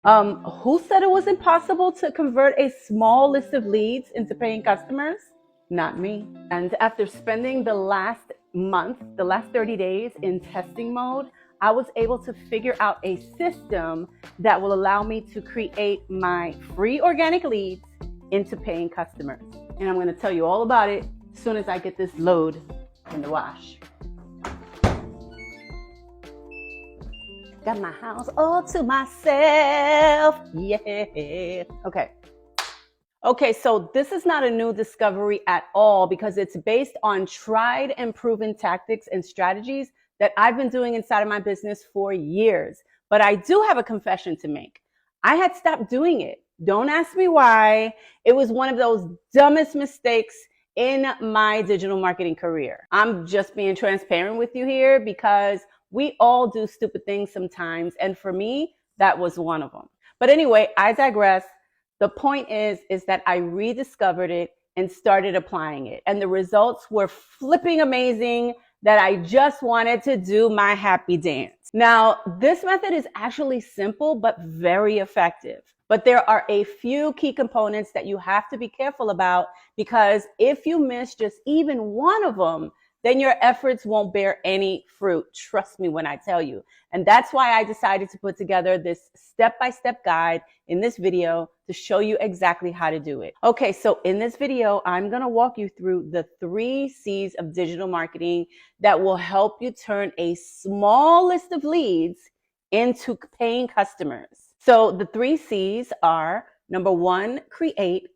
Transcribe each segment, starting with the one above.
Who said it was impossible to convert a small list of leads into paying customers? Not me. And after spending the last month, the last 30 days in testing mode, I was able to figure out a system that will allow me to create my free organic leads into paying customers. And I'm going to tell you all about it as soon as I get this load in the wash. Got my house all to myself. Yeah. Okay, so this is not a new discovery at all because it's based on tried and proven tactics and strategies that I've been doing inside of my business for years. But I do have a confession to make. I had stopped doing it. Don't ask me why. It was one of those dumbest mistakes in my digital marketing career. I'm just being transparent with you here because we all do stupid things sometimes. And for me, that was one of them. But anyway, I digress. The point is that I rediscovered it and started applying it. And the results were flipping amazing that I just wanted to do my happy dance. Now, this method is actually simple, but very effective. But there are a few key components that you have to be careful about because if you miss just even one of them, then your efforts won't bear any fruit. Trust me when I tell you. And that's why I decided to put together this step-by-step guide in this video to show you exactly how to do it. Okay, so in this video, I'm going to walk you through the 3 C's of digital marketing that will help you turn a small list of leads into paying customers. So the 3 C's are number 1, create,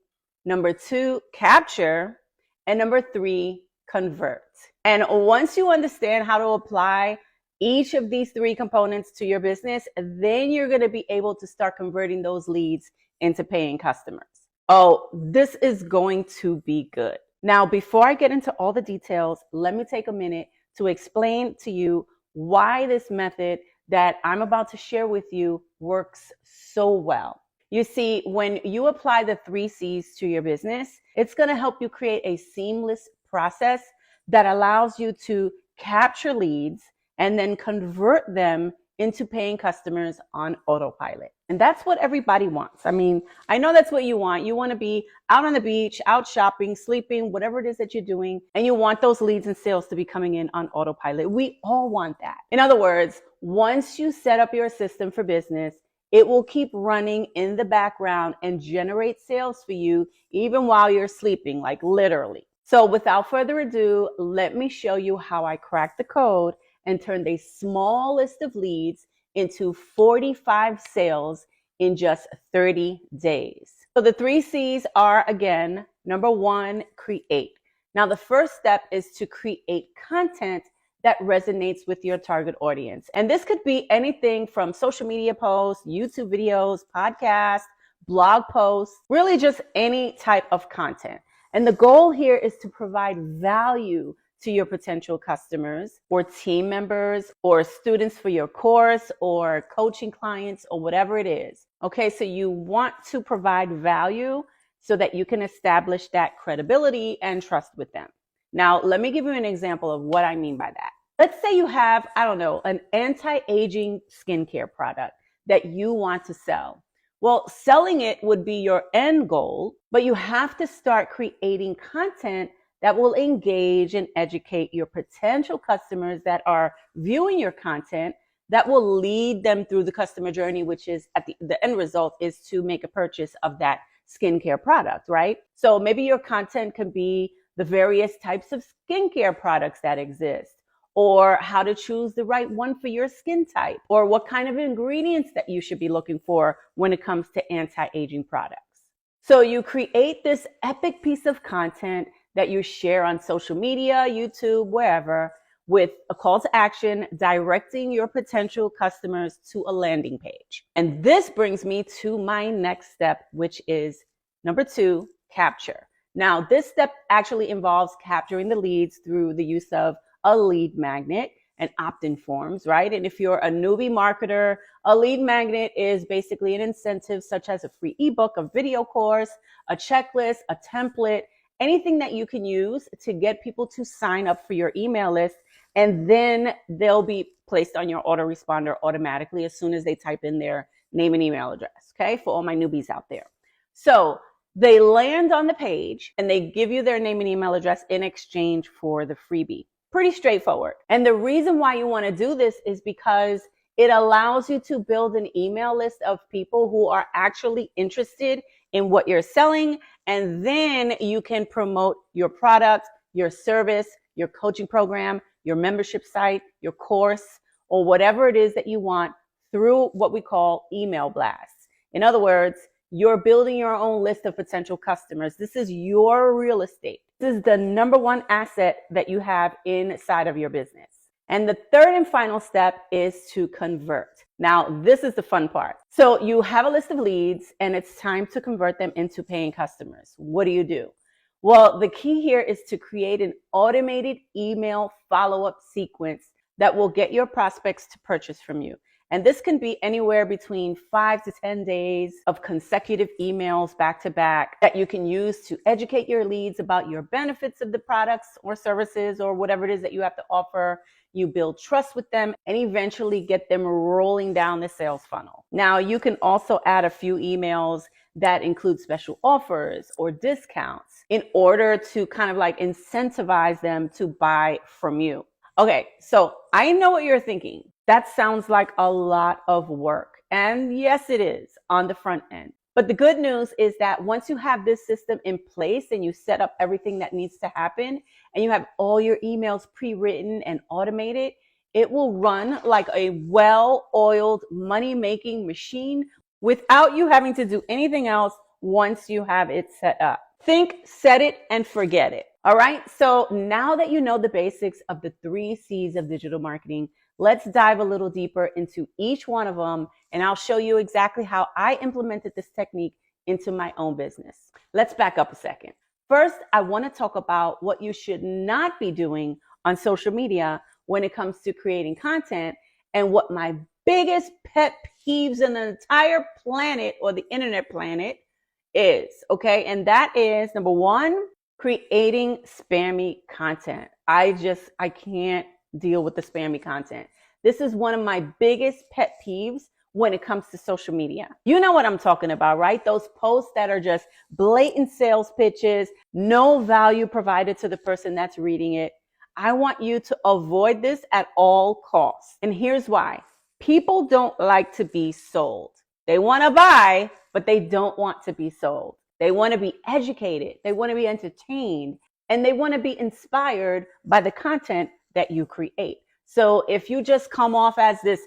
number 2, capture, and number 3, convert. And once you understand how to apply each of these 3 components to your business, then you're going to be able to start converting those leads into paying customers. Oh, this is going to be good. Now, before I get into all the details, let me take a minute to explain to you why this method that I'm about to share with you works so well. You see, when you apply the 3 C's to your business, it's going to help you create a seamless process that allows you to capture leads and then convert them into paying customers on autopilot. And that's what everybody wants. I mean, I know that's what you want. You want to be out on the beach, out shopping, sleeping, whatever it is that you're doing, and you want those leads and sales to be coming in on autopilot. We all want that. In other words, once you set up your system for business, it will keep running in the background and generate sales for you even while you're sleeping, like literally. So without further ado, let me show you how I cracked the code and turned a small list of leads into 45 sales in just 30 days. So the 3 C's are, again, number 1, create. Now, the first step is to create content that resonates with your target audience. And this could be anything from social media posts, YouTube videos, podcasts, blog posts, really just any type of content. And the goal here is to provide value to your potential customers or team members or students for your course or coaching clients or whatever it is. Okay, so you want to provide value so that you can establish that credibility and trust with them. Now, let me give you an example of what I mean by that. Let's say you have, I don't know, an anti-aging skincare product that you want to sell. Well, selling it would be your end goal, but you have to start creating content that will engage and educate your potential customers that are viewing your content, that will lead them through the customer journey, which is at the end result is to make a purchase of that skincare product, right? So maybe your content can be the various types of skincare products that exist, or how to choose the right one for your skin type, or what kind of ingredients that you should be looking for when it comes to anti-aging products. So you create this epic piece of content that you share on social media, YouTube, wherever, with a call to action directing your potential customers to a landing page. And this brings me to my next step, which is number 2, capture. Now, this step actually involves capturing the leads through the use of a lead magnet and opt-in forms, right? And if you're a newbie marketer, a lead magnet is basically an incentive such as a free ebook, a video course, a checklist, a template, anything that you can use to get people to sign up for your email list, and then they'll be placed on your autoresponder automatically as soon as they type in their name and email address, okay, for all my newbies out there. So they land on the page and they give you their name and email address in exchange for the freebie. Pretty straightforward. And the reason why you want to do this is because it allows you to build an email list of people who are actually interested in what you're selling. And then you can promote your product, your service, your coaching program, your membership site, your course, or whatever it is that you want through what we call email blasts. In other words, you're building your own list of potential customers. This is your real estate. This is the number one asset that you have inside of your business. And the third and final step is to convert. Now, this is the fun part. So you have a list of leads and it's time to convert them into paying customers. What do? Well, the key here is to create an automated email follow-up sequence that will get your prospects to purchase from you. And this can be anywhere between 5 to 10 days of consecutive emails back to back that you can use to educate your leads about your benefits of the products or services or whatever it is that you have to offer. You build trust with them and eventually get them rolling down the sales funnel. Now, you can also add a few emails that include special offers or discounts in order to kind of like incentivize them to buy from you. Okay, so I know what you're thinking. That sounds like a lot of work. And yes, it is on the front end. But the good news is that once you have this system in place and you set up everything that needs to happen and you have all your emails pre-written and automated, it will run like a well-oiled money-making machine without you having to do anything else once you have it set up. Think, set it, and forget it. All right, so now that you know the basics of the 3 C's of digital marketing, let's dive a little deeper into each one of them, and I'll show you exactly how I implemented this technique into my own business. Let's back up a second. First, I want to talk about what you should not be doing on social media when it comes to creating content and what my biggest pet peeves in the entire planet or the internet planet is, okay? And that is, number 1, creating spammy content. I can't deal with the spammy content. This is one of my biggest pet peeves when it comes to social media. You know what I'm talking about, right? Those posts that are just blatant sales pitches, no value provided to the person that's reading it. I want you to avoid this at all costs. And here's why. People don't like to be sold. They want to buy, but they don't want to be sold. They want to be educated. They want to be entertained, and they want to be inspired by the content that you create. So if you just come off as this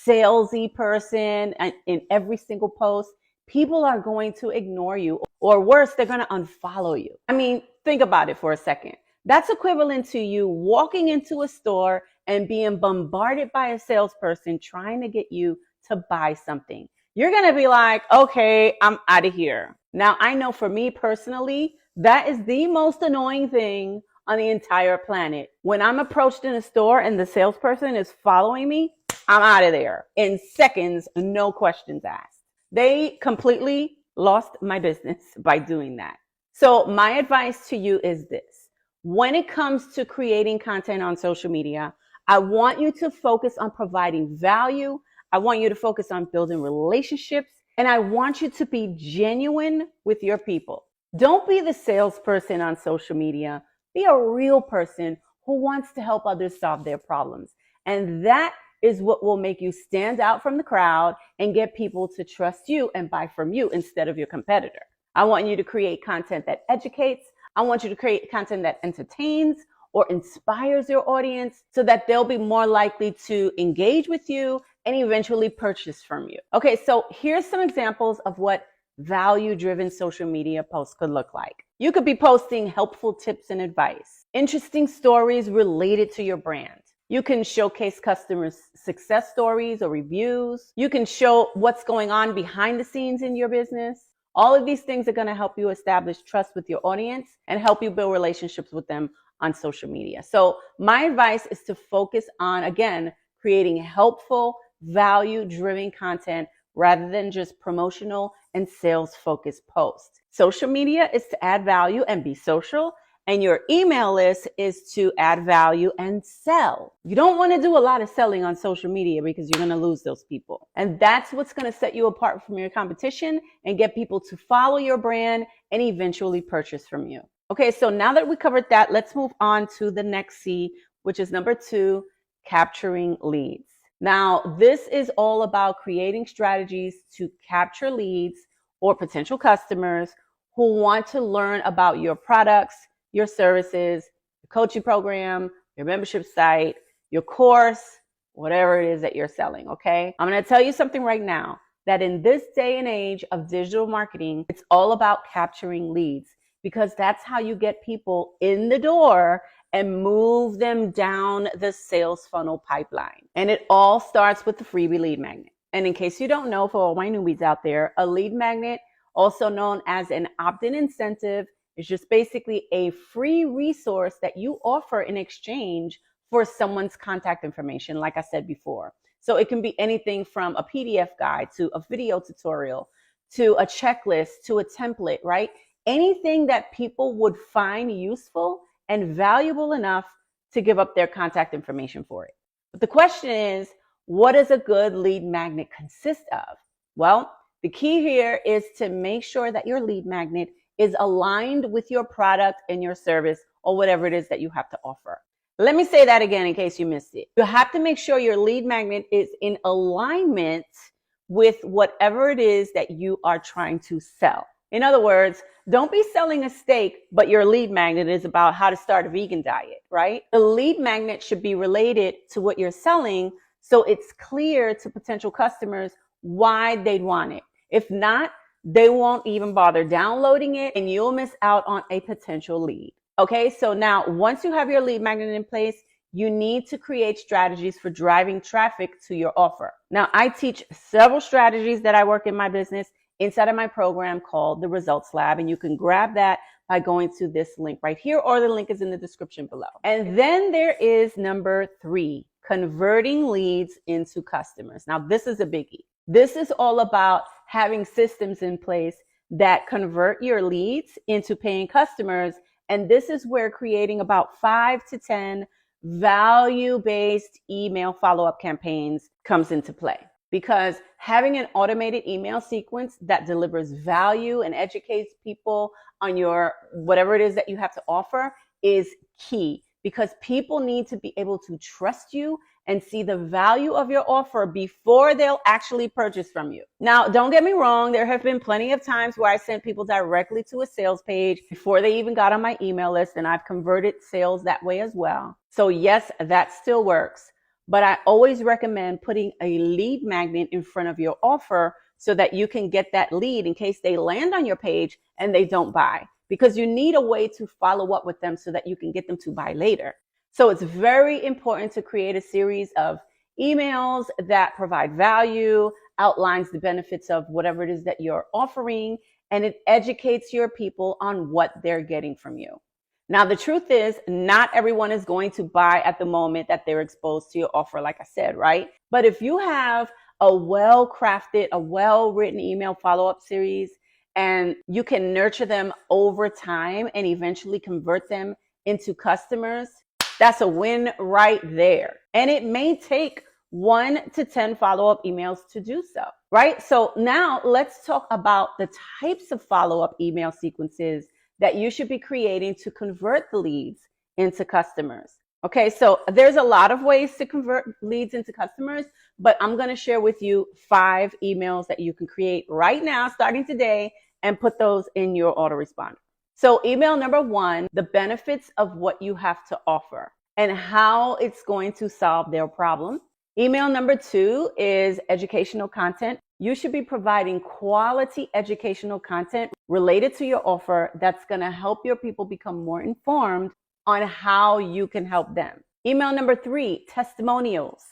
salesy person in every single post, people are going to ignore you, or worse, they're going to unfollow you. I mean, think about it for a second. That's equivalent to you walking into a store and being bombarded by a salesperson trying to get you to buy something. You're going to be like, okay, I'm out of here. Now, I know for me personally, that is the most annoying thing on the entire planet. When I'm approached in a store and the salesperson is following me, I'm out of there in seconds, no questions asked. They completely lost my business by doing that. So my advice to you is this. When it comes to creating content on social media, I want you to focus on providing value. I want you to focus on building relationships, and I want you to be genuine with your people. Don't be the salesperson on social media. Be a real person who wants to help others solve their problems. And that is what will make you stand out from the crowd and get people to trust you and buy from you instead of your competitor. I want you to create content that educates. I want you to create content that entertains or inspires your audience so that they'll be more likely to engage with you and eventually purchase from you. Okay, so here's some examples of what value-driven social media posts could look like. You could be posting helpful tips and advice, interesting stories related to your brand. You can showcase customers' success stories or reviews. You can show what's going on behind the scenes in your business. All of these things are going to help you establish trust with your audience and help you build relationships with them on social media. So my advice is to focus on, again, creating helpful, value-driven content rather than just promotional and sales-focused posts. Social media is to add value and be social, And your email list is to add value and sell. You don't want to do a lot of selling on social media because you're going to lose those people. And that's what's going to set you apart from your competition and get people to follow your brand and eventually purchase from you. Okay, so now that we covered that, let's move on to the next C, which is number 2, capturing leads. Now, this is all about creating strategies to capture leads or potential customers who want to learn about your products, your services, your coaching program, your membership site, your course, whatever it is that you're selling, okay? I'm going to tell you something right now, that in this day and age of digital marketing, it's all about capturing leads, because that's how you get people in the door and move them down the sales funnel pipeline. And it all starts with the freebie lead magnet. And in case you don't know, for all my newbies out there, a lead magnet, also known as an opt-in incentive, is just basically a free resource that you offer in exchange for someone's contact information, like I said before. So it can be anything from a PDF guide to a video tutorial to a checklist to a template, right? Anything that people would find useful and valuable enough to give up their contact information for it. But the question is, what does a good lead magnet consist of? Well, the key here is to make sure that your lead magnet is aligned with your product and your service or whatever it is that you have to offer. Let me say that again in case you missed it. You have to make sure your lead magnet is in alignment with whatever it is that you are trying to sell. In other words, don't be selling a steak, but your lead magnet is about how to start a vegan diet, right? The lead magnet should be related to what you're selling, so it's clear to potential customers why they'd want it. If not, they won't even bother downloading it and you'll miss out on a potential lead. Okay, so now once you have your lead magnet in place, you need to create strategies for driving traffic to your offer. Now, I teach several strategies that I work in my business inside of my program called the Results Lab, and you can grab that by going to this link right here, or the link is in the description below. And then there is number 3, converting leads into customers. Now, this is a biggie. This is all about having systems in place that convert your leads into paying customers. And this is where creating about 5 to 10 value-based email follow-up campaigns comes into play. Because having an automated email sequence that delivers value and educates people on your whatever it is that you have to offer is key, because people need to be able to trust you and see the value of your offer before they'll actually purchase from you. Now, don't get me wrong. There have been plenty of times where I sent people directly to a sales page before they even got on my email list, and I've converted sales that way as well. So yes, that still works. But I always recommend putting a lead magnet in front of your offer so that you can get that lead in case they land on your page and they don't buy, because you need a way to follow up with them so that you can get them to buy later. So it's very important to create a series of emails that provide value, outlines the benefits of whatever it is that you're offering, and it educates your people on what they're getting from you. Now, the truth is, not everyone is going to buy at the moment that they're exposed to your offer, like I said, right? But if you have a well-crafted, a well-written email follow-up series, and you can nurture them over time and eventually convert them into customers, that's a win right there. And it may take 1 to 10 follow-up emails to do so, right? So now let's talk about the types of follow-up email sequences that you should be creating to convert the leads into customers. Okay, so there's a lot of ways to convert leads into customers, but I'm going to share with you 5 emails that you can create right now, starting today, and put those in your autoresponder. So email number 1, the benefits of what you have to offer and how it's going to solve their problem. Email number 2 is educational content. You should be providing quality educational content related to your offer that's going to help your people become more informed on how you can help them. Email number 3, testimonials,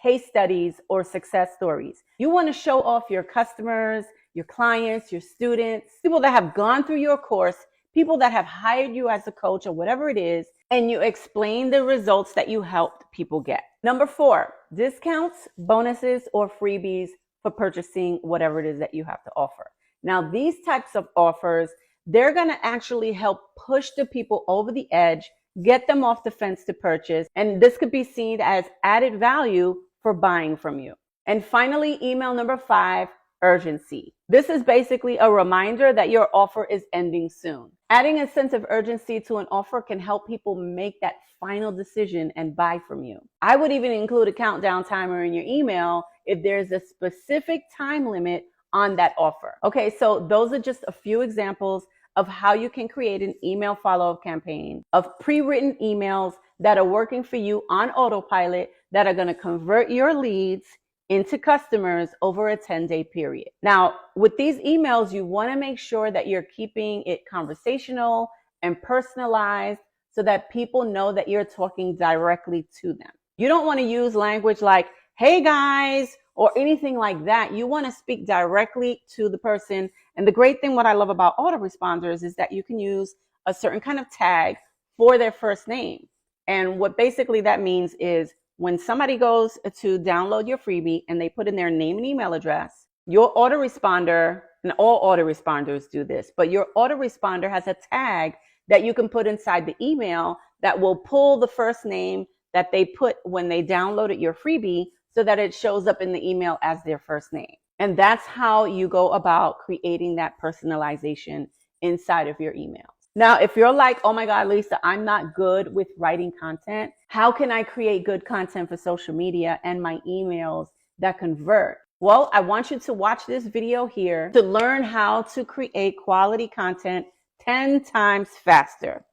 case studies, or success stories. You want to show off your customers, your clients, your students, people that have gone through your course, people that have hired you as a coach or whatever it is, and you explain the results that you helped people get. Number 4, discounts, bonuses, or freebies for purchasing whatever it is that you have to offer. Now, these types of offers, they're going to actually help push the people over the edge, get them off the fence to purchase. And this could be seen as added value for buying from you. And finally, email number 5, urgency. This is basically a reminder that your offer is ending soon. Adding a sense of urgency to an offer can help people make that final decision and buy from you. I would even include a countdown timer in your email if there's a specific time limit on that offer. Okay, so those are just a few examples of how you can create an email follow-up campaign of pre-written emails that are working for you on autopilot that are going to convert your leads into customers over a 10-day period. Now, with these emails, you want to make sure that you're keeping it conversational and personalized so that people know that you're talking directly to them. You don't want to use language like, hey guys, or anything like that. You want to speak directly to the person. And the great thing, what I love about autoresponders, is that you can use a certain kind of tag for their first name. And what basically that means is when somebody goes to download your freebie and they put in their name and email address, your autoresponder, and all autoresponders do this, but your autoresponder has a tag that you can put inside the email that will pull the first name that they put when they downloaded your freebie so that it shows up in the email as their first name. And that's how you go about creating that personalization inside of your emails. Now, if you're like, oh my God, Lisa, I'm not good with writing content. How can I create good content for social media and my emails that convert? Well, I want you to watch this video here to learn how to create quality content 10 times faster.